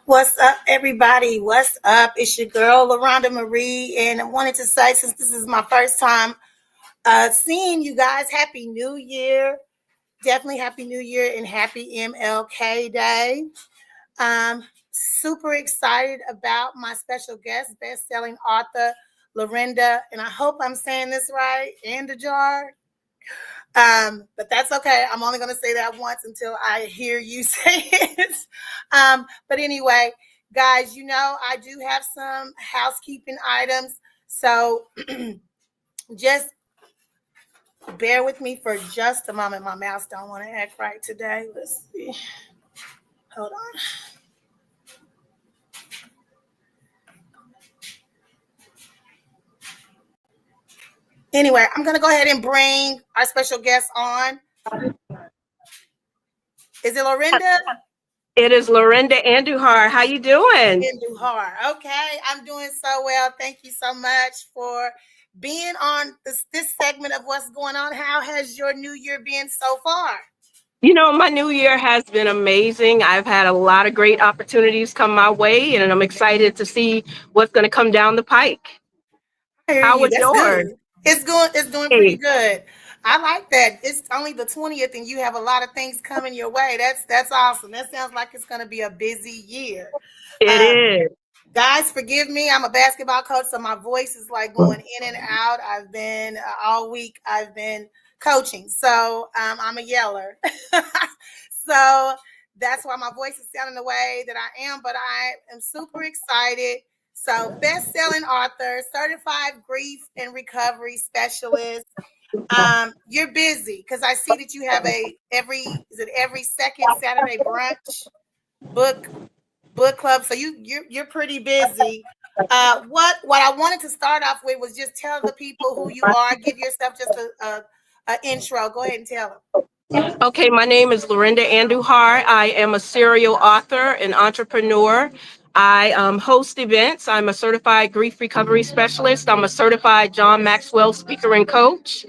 What's up, everybody? What's up? It's your girl, LaRhonda Marie, and I wanted to say, since this is my first time seeing you guys, Happy New Year. Definitely Happy New Year and Happy MLK Day. Super excited about my special guest, best-selling author, Laurinda, and I hope I'm saying this right, Andujar. But that's okay. I'm only going to say that once until I hear you say it. But anyway, guys, I do have some housekeeping items. So just bear with me for just a moment. My mouse don't want to act right today. Let's see. Hold on. Anyway, I'm going to go ahead and bring our special guest on. Is it Laurinda? It is Laurinda Andujar. How you doing? Andujar. Okay, I'm doing so well. Thank you so much for being on this segment of what's going on. How has your new year been so far? My new year has been amazing. I've had a lot of great opportunities come my way, and I'm excited to see what's going to come down the pike. I hear How you. was That's yours? good. It's doing pretty good. I like that. It's only the 20th and you have a lot of things coming your way. That's awesome. That sounds like it's going to be a busy year. It is. Guys, forgive me. I'm a basketball coach, so my voice is like going in and out. I've been all week, I've been coaching. So I'm a yeller. So that's why my voice is sounding the way that I am, but I am super excited. So best-selling author, certified grief and recovery specialist. You're busy because I see that you have every second Saturday brunch book club. So you're pretty busy. What I wanted to start off with was just tell the people who you are. Give yourself just a intro. Go ahead and tell them. Okay, my name is Laurinda Andujar. I am a serial author and entrepreneur. I host events. I'm a certified grief recovery specialist. I'm a certified John Maxwell speaker and coach.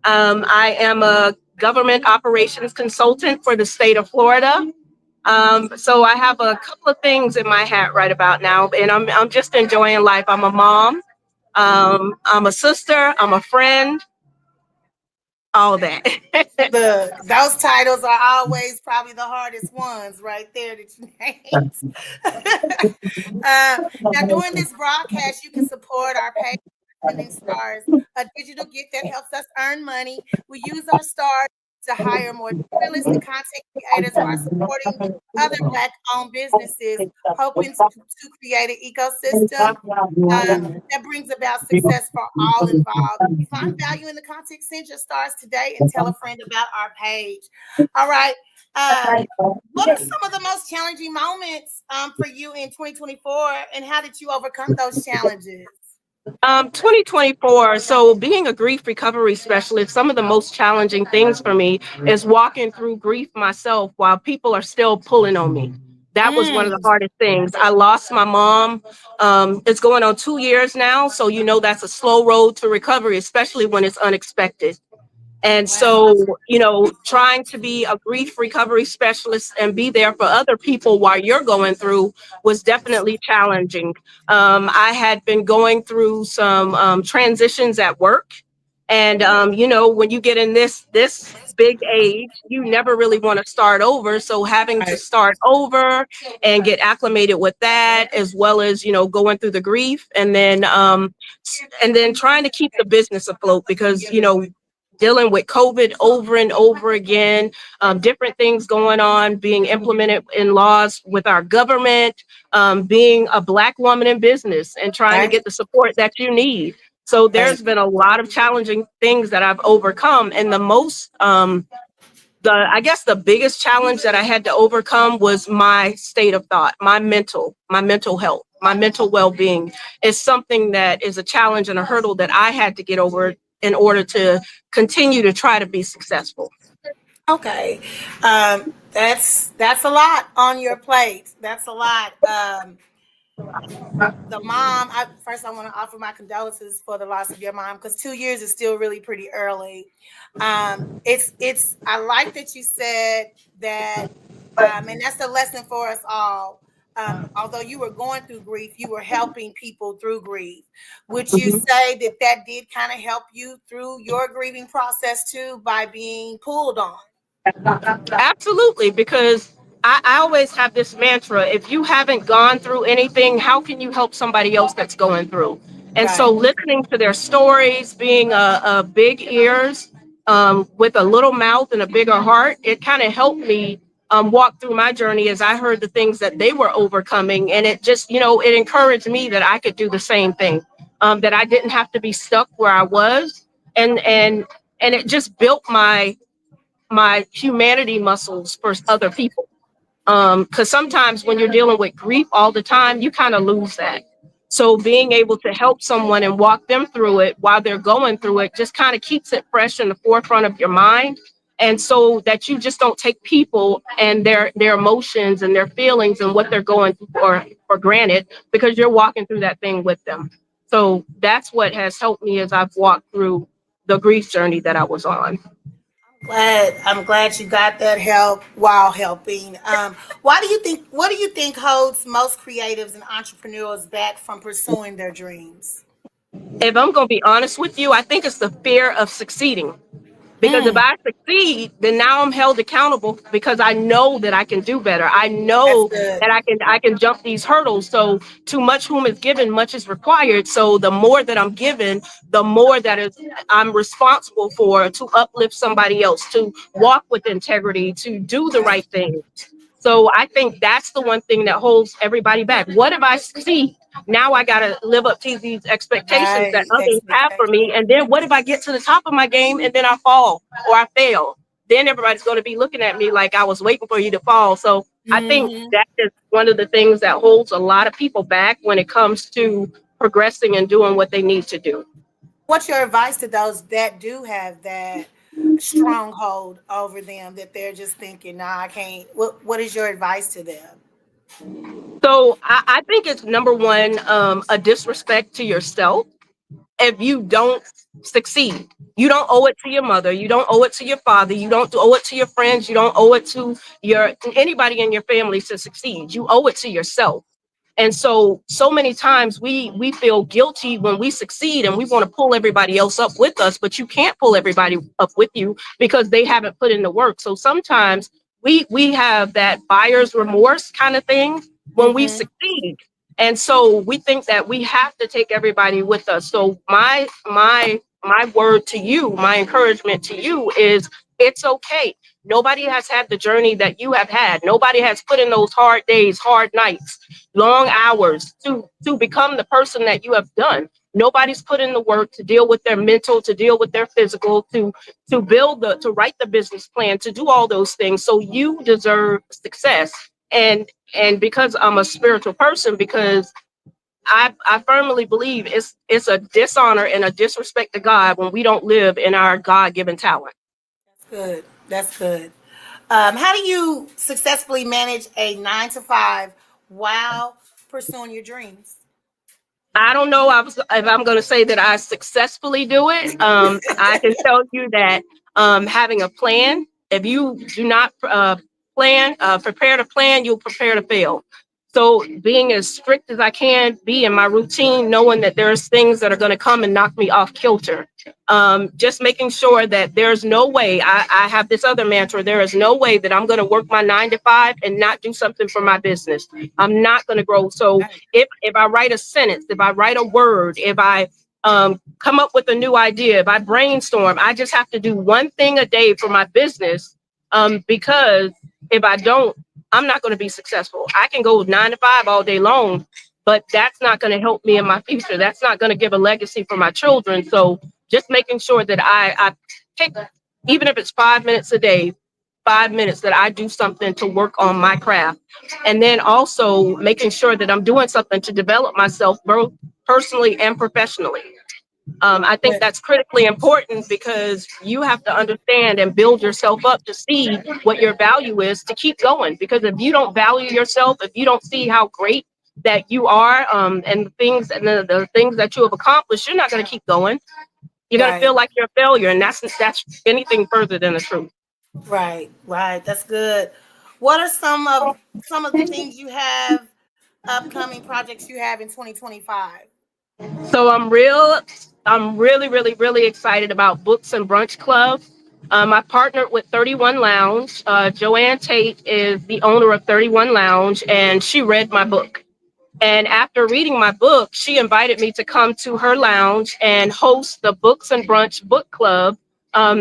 I am a government operations consultant for the state of Florida. So I have a couple of things in my hat right about now, and I'm just enjoying life. I'm a mom. I'm a sister. I'm a friend. All that. Those titles are always probably the hardest ones right there that you named. Now, during this broadcast, you can support our page Sending Stars, a digital gift that helps us earn money. We use our stars to hire more realistic content creators while supporting other Black-owned businesses, hoping to create an ecosystem that brings about success for all involved. If you find value in the content, send your stars today and tell a friend about our page. All right. What are some of the most challenging moments for you in 2024, and how did you overcome those challenges? 2024. So being a grief recovery specialist, some of the most challenging things for me is walking through grief myself while people are still pulling on me. That was one of the hardest things. I lost my mom. It's going on 2 years now. So, that's a slow road to recovery, especially when it's unexpected. And so, trying to be a grief recovery specialist and be there for other people while you're going through was definitely challenging. I had been going through some transitions at work. And, when you get in this big age, you never really want to start over. So having to start over and get acclimated with that, as well as, going through the grief, and then trying to keep the business afloat because, dealing with COVID over and over again, different things going on, being implemented in laws with our government, being a Black woman in business and trying to get the support that you need. So there's been a lot of challenging things that I've overcome. And I guess the biggest challenge that I had to overcome was my state of thought, my mental health, my mental well-being is something that is a challenge and a hurdle that I had to get over in order to continue to try to be successful. Okay. That's a lot on your plate. That's a lot. The mom, first I want to offer my condolences for the loss of your mom, because 2 years is still really pretty early. I like that you said that, and that's the lesson for us all. although you were going through grief, you were helping people through grief. Would you Mhm. say that that did kind of help you through your grieving process too, by being pulled on? Absolutely, because I always have this mantra: if you haven't gone through anything, how can you help somebody else that's going through? And so, Right. listening to their stories, being a big ears with a little mouth and a bigger heart, it kind of helped me walk through my journey as I heard the things that they were overcoming. And it just, it encouraged me that I could do the same thing, that I didn't have to be stuck where I was. And it just built my humanity muscles for other people. Because sometimes when you're dealing with grief all the time, you kind of lose that. So being able to help someone and walk them through it while they're going through it just kind of keeps it fresh in the forefront of your mind. And so that you just don't take people and their emotions and their feelings and what they're going through for granted, because you're walking through that thing with them. So that's what has helped me as I've walked through the grief journey that I was on. I'm glad you got that help while helping. Why do you think? What do you think holds most creatives and entrepreneurs back from pursuing their dreams? If I'm going to be honest with you, I think it's the fear of succeeding. Because if Mm, I succeed, then now I'm held accountable because I know that I can do better. I that's know good. that I can jump these hurdles. So too much whom is given, much is required. So the more that I'm given, the more that is I'm responsible for to uplift somebody else, to walk with integrity, to do the Right. right thing. So I think that's the one thing that holds everybody back. What if I succeed? Now I got to live up to these expectations that Right. others have for Expectation. me. And then what if I get to the top of my game and then I fall or I fail? Then everybody's going to be looking at me like I was waiting for you to fall. So I think Hmm. that is one of the things that holds a lot of people back when it comes to progressing and doing what they need to do. What's your advice to those that do have that stronghold over them, that they're just thinking, "Nah, I can't." What is your advice to them? So I think it's number one, a disrespect to yourself if you don't succeed. You don't owe it to your mother. You don't owe it to your father. You don't owe it to your friends. You don't owe it to your anybody in your family to succeed. You owe it to yourself. And so many times we feel guilty when we succeed and we want to pull everybody else up with us, but you can't pull everybody up with you because they haven't put in the work. So sometimes we have that buyer's remorse kind of thing when we Hmm. succeed. And so we think that we have to take everybody with us. So my word to you, my encouragement to you is it's okay. Nobody has had the journey that you have had. Nobody has put in those hard days, hard nights, long hours to become the person that you have done. Nobody's put in the work to deal with their mental, to deal with their physical, to build to write the business plan, to do all those things. So you deserve success. And because I'm a spiritual person, because I firmly believe it's a dishonor and a disrespect to God when we don't live in our God-given talent. That's good. That's good. How do you successfully manage a 9 to 5 while pursuing your dreams? I don't know if I'm going to say that I successfully do it. I can tell you that having a plan, if you do not prepare to plan, you'll prepare to fail. So being as strict as I can be in my routine, knowing that there's things that are going to come and knock me off kilter. Just making sure that there's no way, I have this other mantra: there is no way that I'm going to work my 9 to 5 and not do something for my business. I'm not going to grow. So Right. if I write a sentence, if I write a word, if I come up with a new idea, if I brainstorm, I just have to do one thing a day for my business. Because if I don't, I'm not going to be successful. I can go 9 to 5 all day long, but that's not going to help me in my future. That's not going to give a legacy for my children. So just making sure that I pick, even if it's 5 minutes a day, 5 minutes that I do something to work on my craft. And then also making sure that I'm doing something to develop myself both personally and professionally. I think Good. that's critically important because you have to understand and build yourself up to see what your value is to keep going. Because if you don't value yourself, if you don't see how great that you are, and the things that you have accomplished, you're not going to keep going. You're going to Right. feel like you're a failure, and that's anything further than the truth. Right. Right. That's good. What are some of the things you have upcoming projects you have in 2025? So I'm really excited about Books and Brunch Club. I partnered with 31 Lounge. Joanne Tate is the owner of 31 Lounge, and she read my book. And after reading my book, she invited me to come to her lounge and host the Books and Brunch Book Club.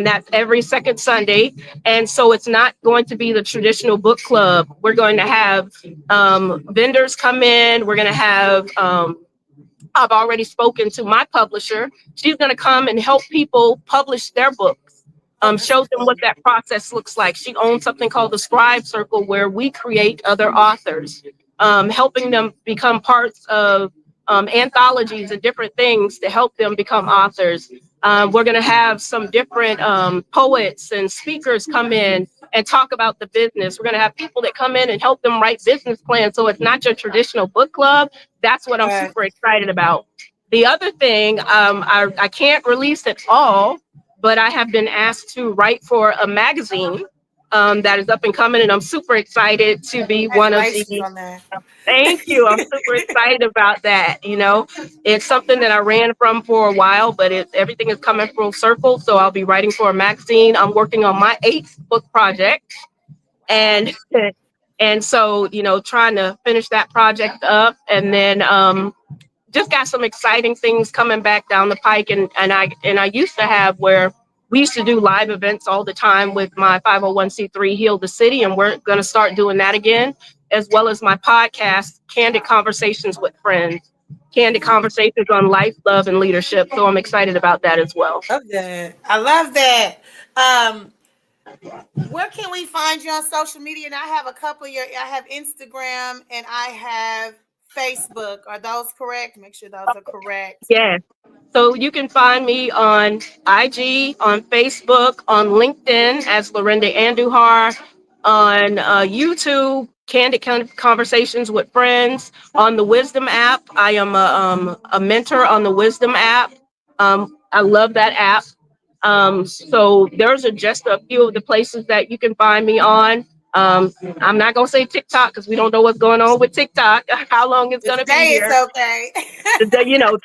That's every second Sunday. And so it's not going to be the traditional book club. We're going to have vendors come in. We're going to have I've already spoken to my publisher. She's going to come and help people publish their books, Oh, that's show them good. what that process looks like. She owns something called the Scribe Circle, where we create other authors, helping them become parts of anthologies and different things to help them become authors. We're going to have some different poets and speakers come in and talk about the business. We're going to have people that come in and help them write business plans. So it's not your traditional book club. That's what I'm Right. super excited about. The other thing, I can't release it all, but I have been asked to write for a magazine that is up and coming, and I'm super excited to be one of Congratulations the. on that. Thank you. I'm super excited about that. It's something that I ran from for a while, but everything is coming full circle. So I'll be writing for a magazine. I'm working on my 8th book project, Wow. and and so trying to finish that project up, and then just got some exciting things coming back down the pike. And I used to have where we used to do live events all the time with my 501c3 Heal the City, and we're going to start doing that again, as well as my podcast, Candid Conversations with Friends, Candid Conversations on life, love, and leadership. So I'm excited about that as well. Love that. I love that. Um, where can we find you on social media? And I have a couple of I have Instagram and I have Facebook. Are those correct? Make sure those are correct. Yes. So you can find me on IG, on Facebook, on LinkedIn as LaRhonda Andujar, on YouTube, Conversations with Friends, on the Wisdom app. I am a mentor on the Wisdom app. I love that app. So there's just a few of the places that you can find me on. I'm not gonna say TikTok because we don't know what's going on with TikTok, how long it's But gonna be today it's here. okay.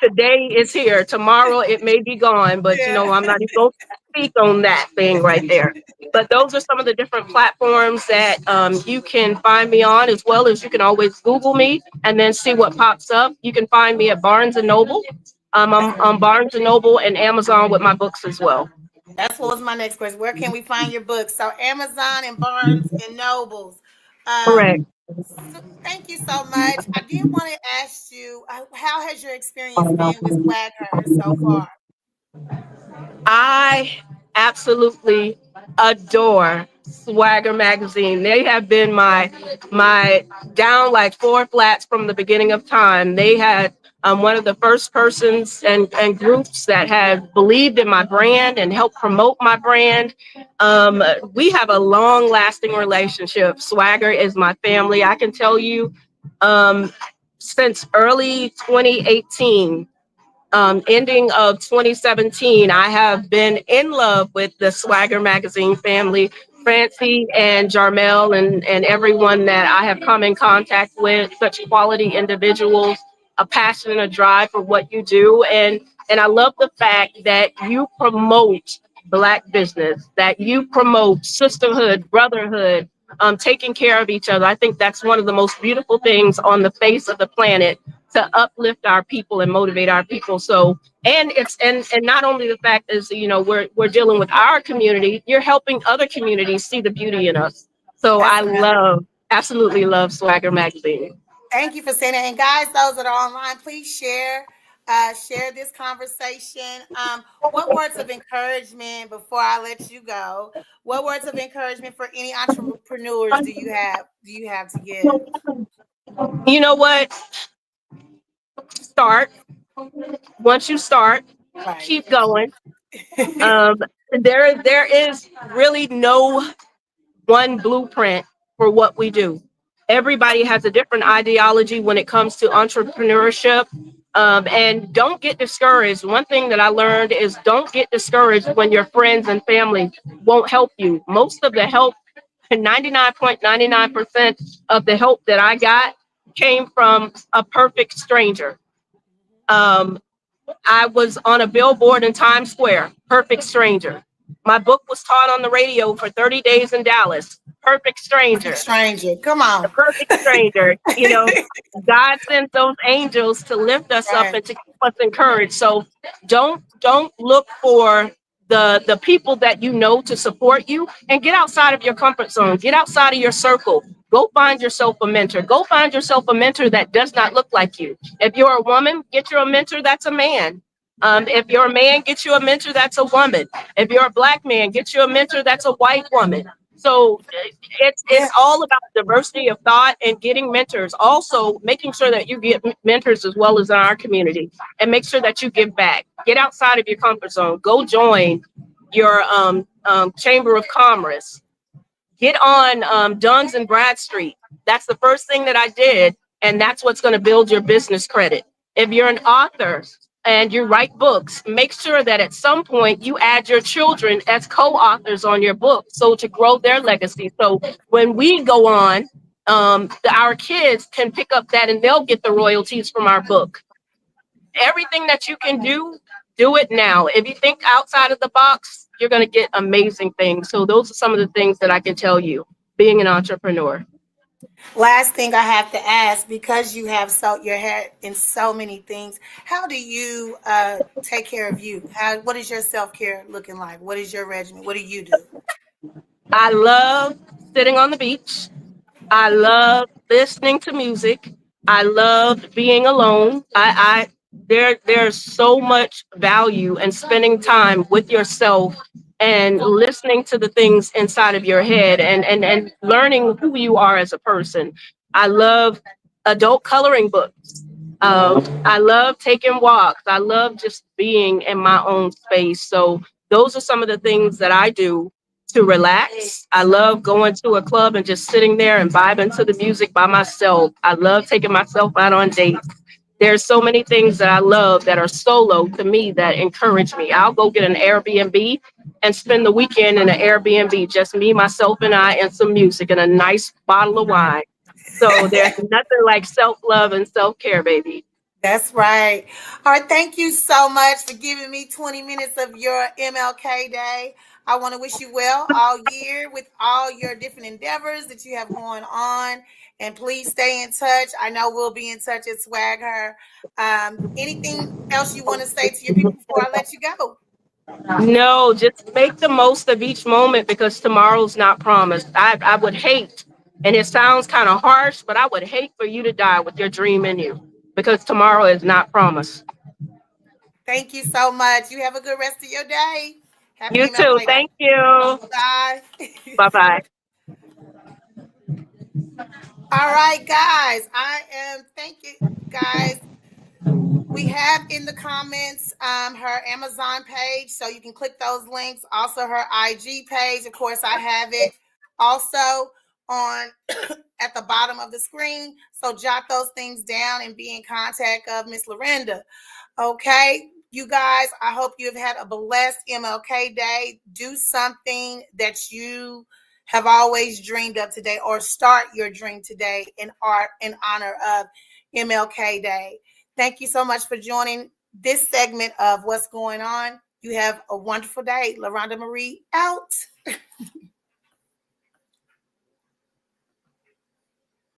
Today is here. Tomorrow it may be gone, but Yeah. I'm not even going to speak on that thing right there. But those are some of the different platforms that you can find me on, as well as you can always Google me and then see what pops up. You can find me at Barnes and Noble. I'm on Barnes and Noble and Amazon with my books as well. That's what was my next question. Where can we find your books? So Amazon and Barnes and Nobles. Correct. So thank you so much. I did want to ask you, how has your experience been with Swagger so far? I absolutely adore Swagger magazine. They have been my down like four flats from the beginning of time. They had one of the first persons and groups that had believed in my brand and helped promote my brand. We have a long lasting relationship. Swagger is my family. I can tell you, um, since early 2018, ending of 2017, I have been in love with the Swagger Magazine family, Francie and Jarmel, and everyone that I have come in contact with, such quality individuals, a passion and a drive for what you do. And I love the fact that you promote Black business, that you promote sisterhood, brotherhood, taking care of each other. I think that's one of the most beautiful things on the face of the planet, to uplift our people and motivate our people. So, and it's and not only the fact is, we're dealing with our community, you're helping other communities see the beauty in us. So That's I right. absolutely love Swagger Magazine. Thank you for saying that. And guys, those that are online, please share this conversation. What words of encouragement before I let you go? What words of encouragement for any entrepreneurs do you have to give? You know what? Start. Once you start, Right. keep going. Um, there is really no one blueprint for what we do. Everybody has a different ideology when it comes to entrepreneurship. And don't get discouraged. One thing that I learned is don't get discouraged when your friends and family won't help you. Most of the help, 99.99% of the help that I got came from a perfect stranger. Um, I was on a billboard in Times Square, perfect stranger. My book was taught on the radio for 30 days in Dallas, perfect Perfect stranger. stranger. Come The on. perfect stranger. God sends those angels to lift us up Right. and to keep us encouraged. So don't look for the people that you know to support you, and get outside of your comfort zone. Get outside of your circle. Go find yourself a mentor. Go find yourself a mentor that does not look like you. If you're a woman, get you a mentor that's a man. If you're a man, get you a mentor that's a woman. If you're a black man, get you a mentor that's a white woman. So it's Yeah. all about diversity of thought and getting mentors. Also, making sure that you get mentors as well as in our community, and make sure that you give back. Get outside of your comfort zone. Go join your chamber of commerce. Get on Duns and Bradstreet. That's the first thing that I did, and that's what's going to build your business credit. If you're an author and you write books, make sure that at some point you add your children as co-authors on your book, so to grow their legacy. So when we go on, our kids can pick up that and they'll get the royalties from our book. Everything that you can do it now. If you think outside of the box, you're going to get amazing things. So those are some of the things that I can tell you being an entrepreneur. Last thing I have to ask, because you have your head in so many things, how do you take care of you? What is your self-care looking like? What is your regimen? What do you do? I love sitting on the beach. I love listening to music. I love being alone. There's so much value in spending time with yourself and listening to the things inside of your head, and learning who you are as a person. I love adult coloring books. I love taking walks. I love just being in my own space. So those are some of the things that I do to relax. I love going to a club and just sitting there and vibing to the music by myself. I love taking myself out on dates. There's so many things that I love that are solo to me that encourage me. I'll go get an Airbnb and spend the weekend in an Airbnb, just me, myself, and I, and some music and a nice bottle of wine. So there's nothing like self-love and self-care, baby. That's right. All right. Thank you so much for giving me 20 minutes of your MLK Day. I want to wish you well all year with all your different endeavors that you have going on. And please stay in touch. I know we'll be in touch at Swag Her. Anything else you want to say to your people before I let you go? No, just make the most of each moment, because tomorrow's not promised. I would hate, and it sounds kind of harsh, but I would hate for you to die with your dream in you, because tomorrow is not promised. Thank you so much. You have a good rest of your day. Happy You too. MLK Day. Thank you. Bye. Bye bye. All right, guys. Thank you, guys. We have in the comments her Amazon page, so you can click those links. Also, her IG page. Of course, I have it also on at the bottom of the screen. So jot those things down and be in contact of Miss LaRhonda. Okay, you guys, I hope you have had a blessed MLK Day. Do something that you have always dreamed of today, or start your dream today in honor of MLK Day. Thank you so much for joining this segment of What's Going On. You have a wonderful day. LaRhonda Marie out.